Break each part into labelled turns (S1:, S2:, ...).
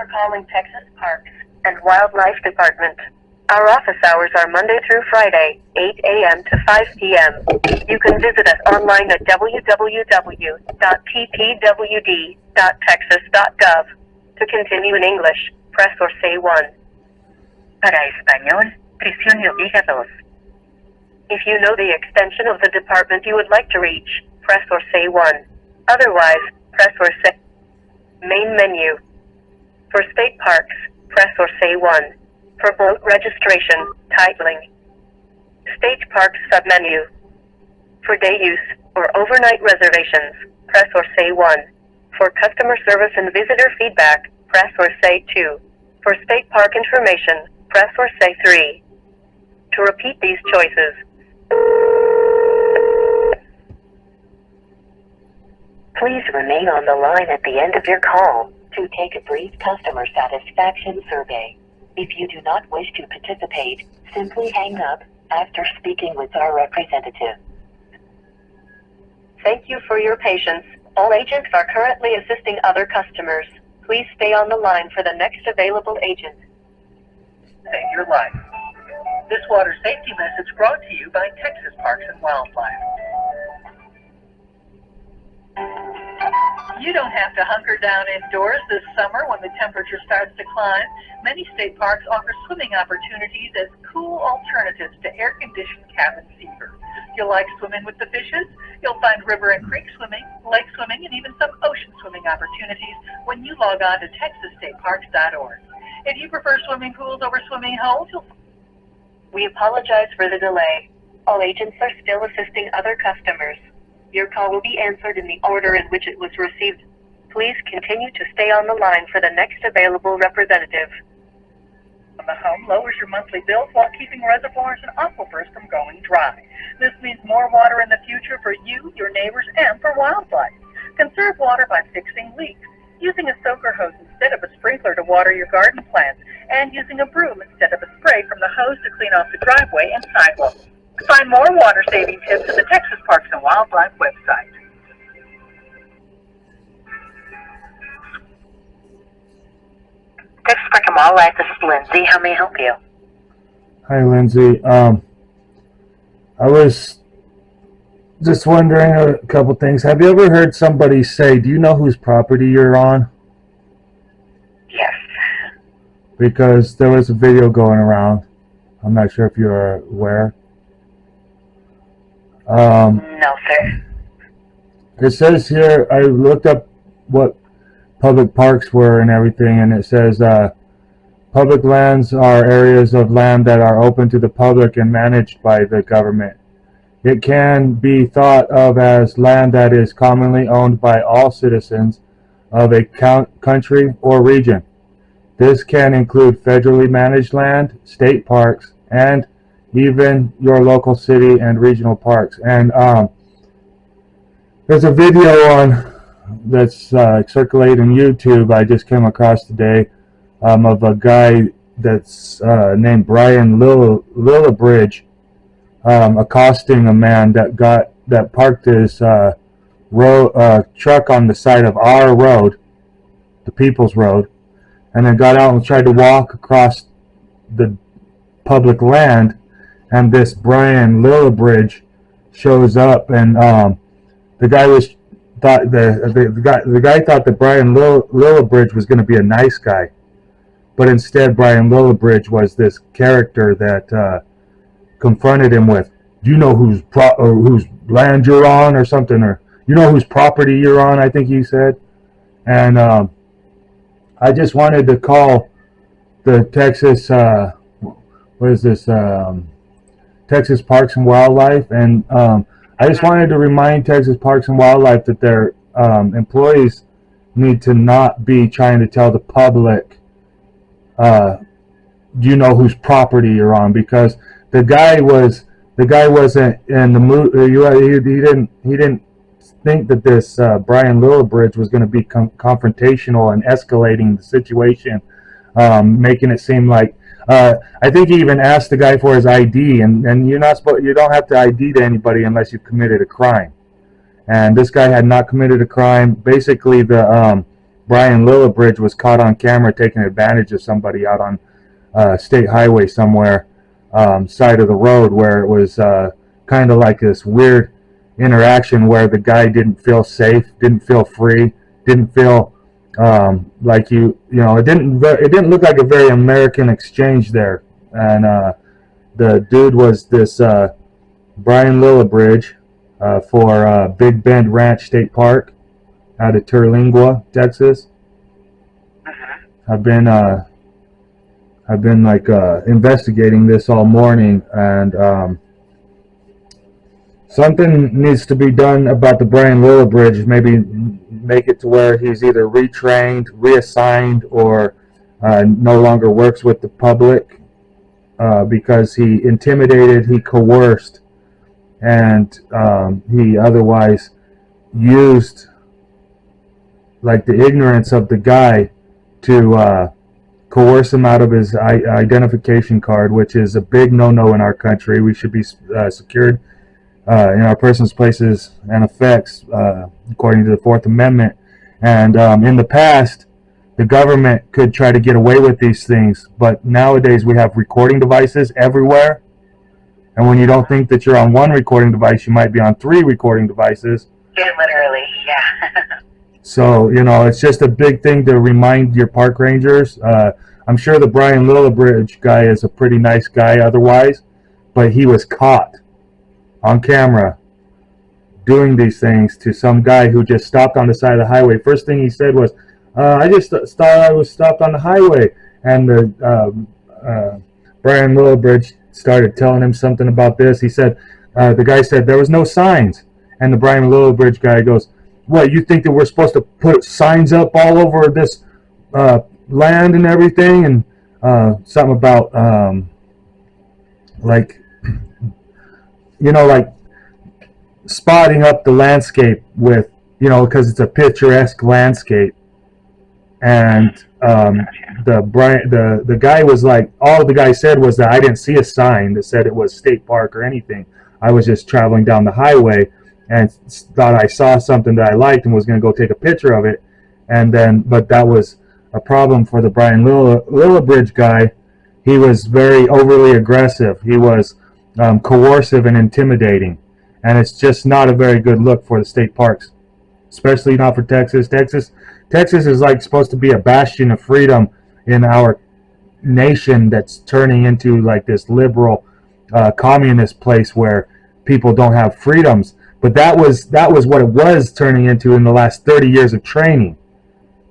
S1: for calling Texas Parks and Wildlife Department. Our office hours are Monday through Friday, 8 a.m. to 5 p.m. You can visit us online at www.tpwd.texas.gov. To continue in English, press or say 1. Para español, presione o diga 2. If you know the extension of the department you would like to reach, press or say 1. Otherwise, press or say Main menu. For state parks, press or say 1. For boat registration, titling. State parks submenu. For day use or overnight reservations, press or say 1. For customer service and visitor feedback, press or say 2. For state park information, press or say 3. To repeat these choices, please remain on the line at the end of your call to take a brief customer satisfaction survey. If you do not wish to participate, simply hang up after speaking with our representative. Thank you for your patience. All agents are currently assisting other customers. Please stay on the line for the next available agent.
S2: Save your life. This water safety message brought to you by Texas Parks and Wildlife. You don't have to hunker down indoors this summer when the temperature starts to climb. Many state parks offer swimming opportunities as cool alternatives to air-conditioned cabin fever. You like swimming with the fishes? You'll find river and creek swimming, lake swimming, and even some ocean swimming opportunities when you log on to texasstateparks.org. If you prefer swimming pools over swimming holes, We apologize for the delay. All agents are still assisting other customers. Your call will be answered in the order in which it was received. Please continue to stay on the line for the next available representative. The home lowers your monthly bills while keeping reservoirs and aquifers from going dry. This means more water in the future for you, your neighbors, and for wildlife. Conserve water by fixing leaks, using a soaker hose instead of a sprinkler to water your garden plants, and using a broom instead of a spray from the hose to clean off the driveway and sidewalk. Find more water-saving tips at the Texas Parks and Wildlife website.
S1: Texas Parks and Wildlife, this is Lindsay. How may I help you?
S3: Hi, Lindsay. I was just wondering a couple things. Have you ever heard somebody say, do you know whose property you're on?
S1: Yes.
S3: Because there was a video going around. I'm not sure if you're aware.
S1: No, sir.
S3: It says here, I looked up what public parks were and everything, and it says public lands are areas of land that are open to the public and managed by the government. It can be thought of as land that is commonly owned by all citizens of a country or region. This can include federally managed land, state parks, and even your local city and regional parks. And there's a video on that's circulating YouTube I just came across today of a guy that's named Brian Lillibridge accosting a man that parked his truck on the side of our road, the People's Road, and then got out and tried to walk across the public land. And this Brian Lillibridge shows up, and the guy thought that Brian Lillibridge was going to be a nice guy, but instead Brian Lillibridge was this character that confronted him with, "Do you know whose land you're on, or something, or you know whose property you're on?" I think he said, and I just wanted to call the Texas Texas Parks and Wildlife, and I just wanted to remind Texas Parks and Wildlife that their employees need to not be trying to tell the public, do you know whose property you're on? Because the guy wasn't in the mood. He didn't think that this Brian Lillibridge was going to be confrontational and escalating the situation, making it seem like. I think he even asked the guy for his ID, and you don't have to ID to anybody unless you've committed a crime. And this guy had not committed a crime. Basically, the Brian Lillibridge was caught on camera taking advantage of somebody out on state highway somewhere, side of the road, where it was kind of like this weird interaction where the guy didn't feel safe, didn't feel free, didn't feel like it didn't look like a very American exchange there. And the dude was this Brian Lillibridge for Big Bend Ranch State Park out of Terlingua, Texas. I've been like investigating this all morning, and something needs to be done about the Brian Lillibridge. Maybe make it to where he's either retrained, reassigned, or no longer works with the public because he intimidated, he coerced, and he otherwise used like the ignorance of the guy to coerce him out of his identification card, which is a big no-no in our country. We should be secured in our persons, places, and effects according to the Fourth Amendment. And in the past, the government could try to get away with these things, but nowadays we have recording devices everywhere. And when you don't think that you're on one recording device, you might be on 3 recording devices.
S1: Yeah, literally, yeah.
S3: So, it's just a big thing to remind your park rangers. I'm sure the Brian Lillibridge guy is a pretty nice guy otherwise, but he was caught on camera doing these things to some guy who just stopped on the side of the highway. First thing he said was, I just thought I was stopped on the highway. And the Brian Lillibridge started telling him something about this. He said, the guy said, there was no signs. And the Brian Lillibridge guy goes, what, you think that we're supposed to put signs up all over this land and everything? And something about like spotting up the landscape with, because it's a picturesque landscape. And the guy was like, all the guy said was that I didn't see a sign that said it was state park or anything. I was just traveling down the highway and thought I saw something that I liked and was going to go take a picture of it. But that was a problem for the Brian Lillibridge guy. He was very overly aggressive. He was coercive and intimidating. And it's just not a very good look for the state parks, especially not for Texas. Texas is like supposed to be a bastion of freedom in our nation that's turning into like this liberal communist place where people don't have freedoms. But that was what it was turning into in the last 30 years of training.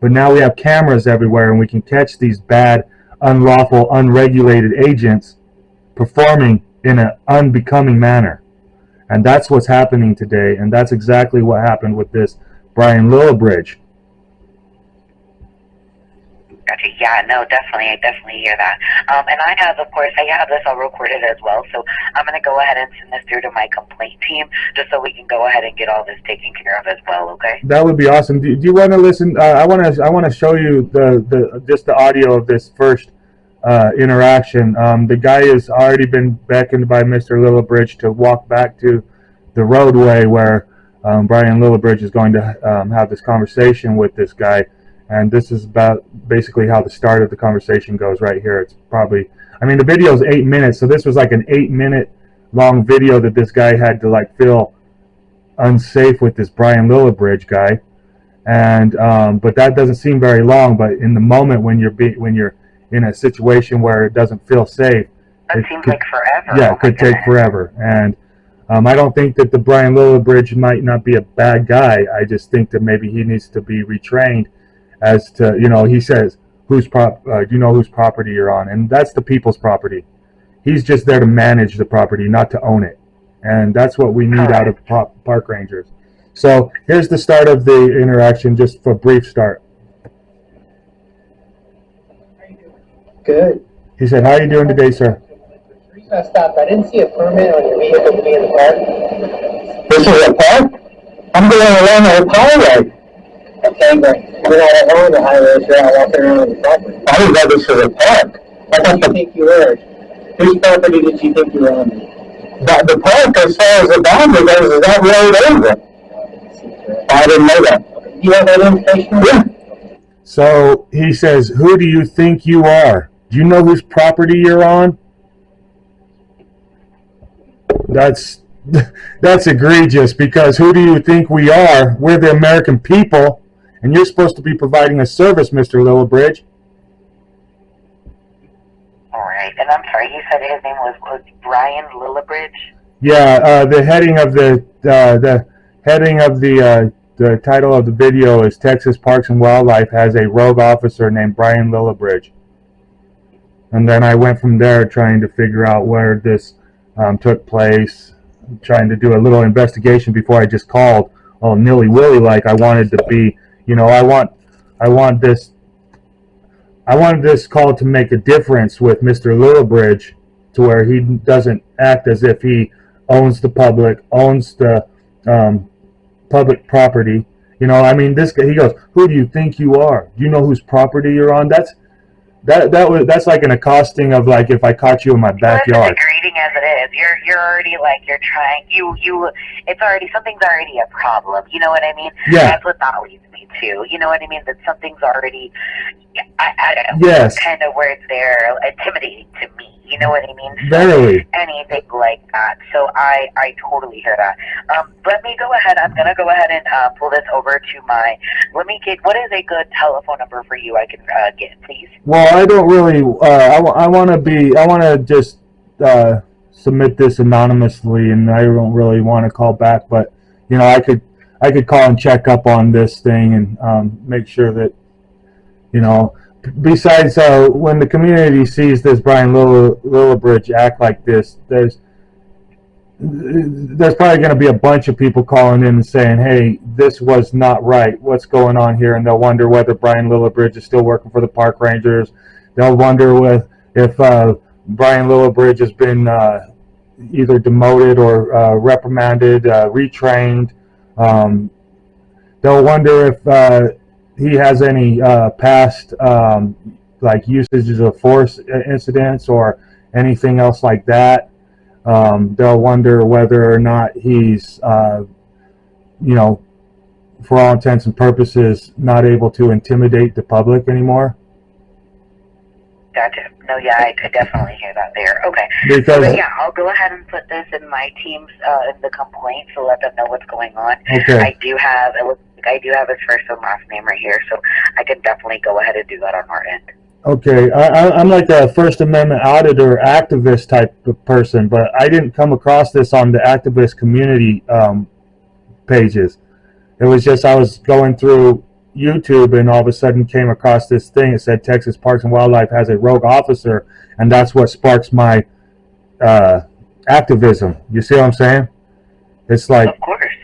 S3: But now we have cameras everywhere, and we can catch these bad, unlawful, unregulated agents performing in an unbecoming manner. And that's what's happening today, and that's exactly what happened with this Brian Lillibridge.
S1: Gotcha. Yeah, no, definitely. I definitely hear that. And I have this all recorded as well, so I'm going to go ahead and send this through to my complaint team just so we can go ahead and get all this taken care of as well, okay?
S3: That would be awesome. Do you want to listen? I want to show you the audio of this first interaction. The guy has already been beckoned by Mr. Lillibridge to walk back to the roadway where Brian Lillibridge is going to have this conversation with this guy. And this is about basically how the start of the conversation goes right here. It's probably, the video is 8 minutes, so this was like an 8-minute long video that this guy had to like feel unsafe with this Brian Lillibridge guy. And but that doesn't seem very long. But in the moment when you're in a situation where it doesn't feel safe,
S1: it seems like forever.
S3: Yeah, it could take forever. And I don't think that the Brian Lillibridge might not be a bad guy. I just think that maybe he needs to be retrained as to, he says, do you know whose property you're on? And that's the people's property. He's just there to manage the property, not to own it. And that's what we need out of park rangers. So here's the start of the interaction, just for a brief start.
S4: Good.
S3: He said, how are you doing today, sir?
S4: The reason I stopped, I didn't see a permit on your vehicle to be in the park.
S5: This is a park? I'm going along the highway.
S4: Okay, but you're not along the highway, so you're not walking around the property.
S5: I didn't know this was a park.
S4: Where did you think you were? Whose property did you think you were on?
S5: The park, as far as the boundary goes, is that road over. I didn't know that.
S4: Do you have that information?
S5: Yeah.
S3: So he says, "Who do you think you are? Do you know whose property you're on?" That's that's egregious, because who do you think we are? We're the American people, and you're supposed to be providing a service, Mr. Lillibridge.
S6: All right, and I'm sorry, you said his name was Brian Lillibridge?
S3: Yeah, the heading of the title of the video is Texas Parks and Wildlife has a rogue officer named Brian Lillibridge. And then I went from there trying to figure out where this took place, trying to do a little investigation before I just called all nilly-willy like I wanted to be. I wanted this call to make a difference with Mr. Lillibridge, to where he doesn't act as if he owns the public property. This guy, he goes, "Who do you think you are? Do you know whose property you're on?" That's like an accosting of, like, if I caught you in my backyard.
S6: As degrading as it is, you're already like, you're trying, it's already, something's already a problem. You know what I mean?
S3: Yeah.
S6: That's what that leads me to. You know what I mean? That something's already,
S3: Yes.
S6: kind of where they're intimidating to me. You know what I mean? So
S3: Verily.
S6: anything like that. So I totally hear that. Let me go ahead. I'm gonna go ahead and pull this over to my. Let me get. What is a good telephone number for you? I can get, please.
S3: Well, I don't really. I want to just submit this anonymously, and I don't really want to call back. But I could call and check up on this thing and make sure that Besides, when the community sees this Brian Lillibridge act like this, there's probably going to be a bunch of people calling in and saying, "Hey, this was not right. What's going on here?" And they'll wonder whether Brian Lillibridge is still working for the park rangers. They'll wonder if Brian Lillibridge has been either demoted or reprimanded, retrained. They'll wonder if he has any past like usages of force incidents or anything else like that. They'll wonder whether or not he's, for all intents and purposes, not able to intimidate the public anymore.
S6: Gotcha. No, yeah, I could definitely hear that there. Okay.
S3: Because,
S6: so, yeah, I'll go ahead and put this in my team's in the complaint to let them know what's going on.
S3: Okay.
S6: I do have his first and last name right here, so I can definitely go ahead and do that on our end.
S3: Okay, I'm like a First Amendment auditor, activist type of person, but I didn't come across this on the activist community pages. It was just I was going through YouTube and all of a sudden came across this thing. It said Texas Parks and Wildlife has a rogue officer, and that's what sparks my activism. You see what I'm saying? It's like,
S6: of course.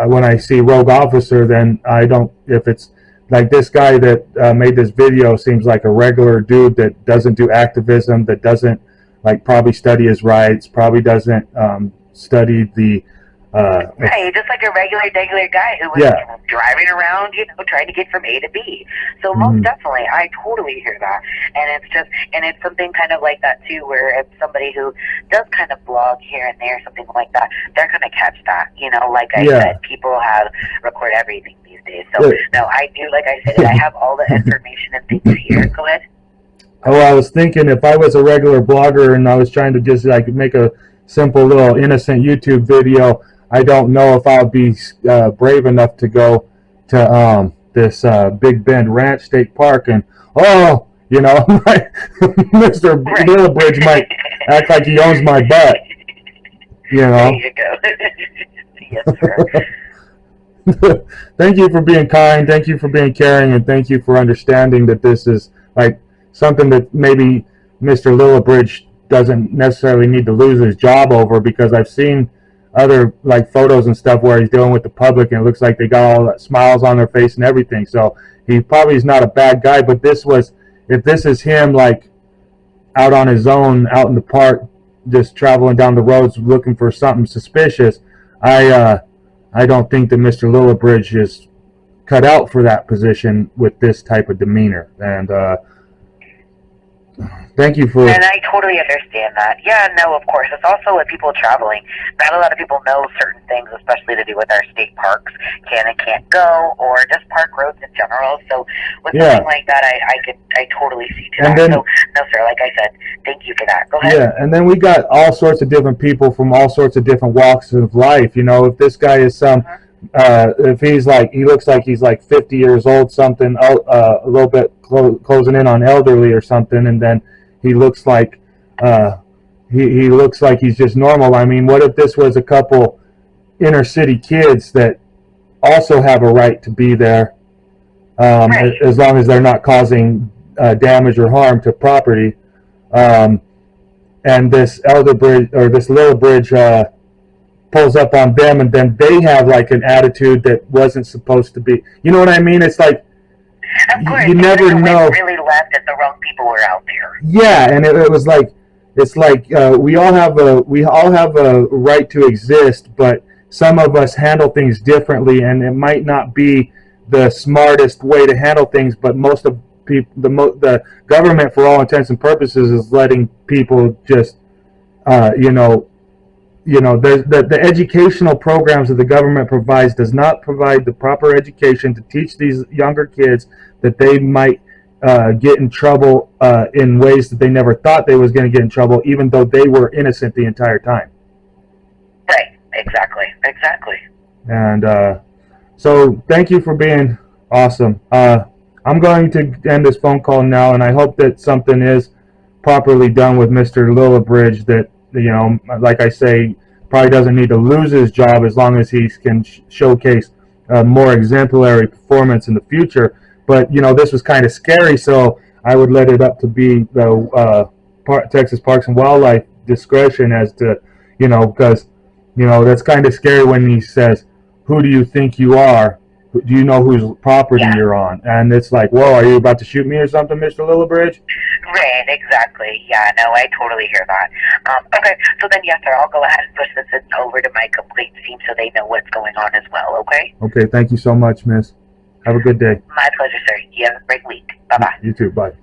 S3: When I see rogue officer, then I don't, if it's like this guy that made this video seems like a regular dude that doesn't do activism, that doesn't probably study his rights, probably doesn't study the
S6: right, just like a regular guy who was driving around, trying to get from A to B. So most definitely, I totally hear that, and it's something kind of like that too, where if somebody who does kind of blog here and there, something like that, they're gonna catch that. Like I said, people have record everything these days. So no, I do. Like I said, I have all the information and things here. Go ahead.
S3: Oh, I was thinking if I was a regular blogger and I was trying to just make a simple little innocent YouTube video, I don't know if I'll be brave enough to go to this Big Bend Ranch State Park and Mr. Lillibridge might act like he owns my butt.
S6: There you go. Yes, sir.
S3: Thank you for being kind. Thank you for being caring, and thank you for understanding that this is something that maybe Mr. Lillibridge doesn't necessarily need to lose his job over, because I've seen other photos and stuff where he's dealing with the public and it looks like they got all that smiles on their face and everything. So he probably is not a bad guy, but if this is him out on his own, out in the park, just traveling down the roads looking for something suspicious, I don't think that Mr. Lillibridge is cut out for that position with this type of demeanor. And thank you for.
S6: And I totally understand that. Yeah, no, of course. It's also with people traveling. Not a lot of people know certain things, especially to do with our state parks, can and can't go, or just park roads in general. So with something like that, I totally see to that.
S3: Then,
S6: so, no, sir, like I said, thank you for that. Go ahead.
S3: Yeah, and then we got all sorts of different people from all sorts of different walks of life. You know, if this guy is if he's like, he looks like he's like 50 years old, something, a little bit closing in on elderly or something, and then he looks like he looks like he's just normal. I mean, what if this was a couple inner city kids that also have a right to be there, as long as they're not causing damage or harm to property, and this elder bridge or this little bridge pulls up on them, and then they have like an attitude that wasn't supposed to be. You know what I mean? It's like,
S6: of course,
S3: you never know.
S6: Really left and the wrong people were out there.
S3: Yeah, and it was like, it's like we all have a right to exist, but some of us handle things differently, and it might not be the smartest way to handle things. But most of people, the government, for all intents and purposes, is letting people just, the educational programs that the government provides does not provide the proper education to teach these younger kids that they might get in trouble in ways that they never thought they was going to get in trouble, even though they were innocent the entire time.
S6: Right. Exactly.
S3: And so thank you for being awesome. I'm going to end this phone call now, and I hope that something is properly done with Mr. Lillibridge, that, like I say, probably doesn't need to lose his job as long as he can showcase more exemplary performance in the future. But, this was kind of scary, so I would let it up to be the Texas Parks and Wildlife discretion as to, because, that's kind of scary when he says, "Who do you think you are? Do you know whose property you're on?" And it's like, whoa, are you about to shoot me or something, Mr. Lillibridge?
S6: Right, exactly. Yeah, no, I totally hear that. Okay, so then, yes, sir, I'll go ahead and push this over to my complaint team so they know what's going on as well, okay?
S3: Okay, thank you so much, miss. Have a good day.
S6: My pleasure, sir. You have a great week. Bye-bye.
S3: You too. Bye.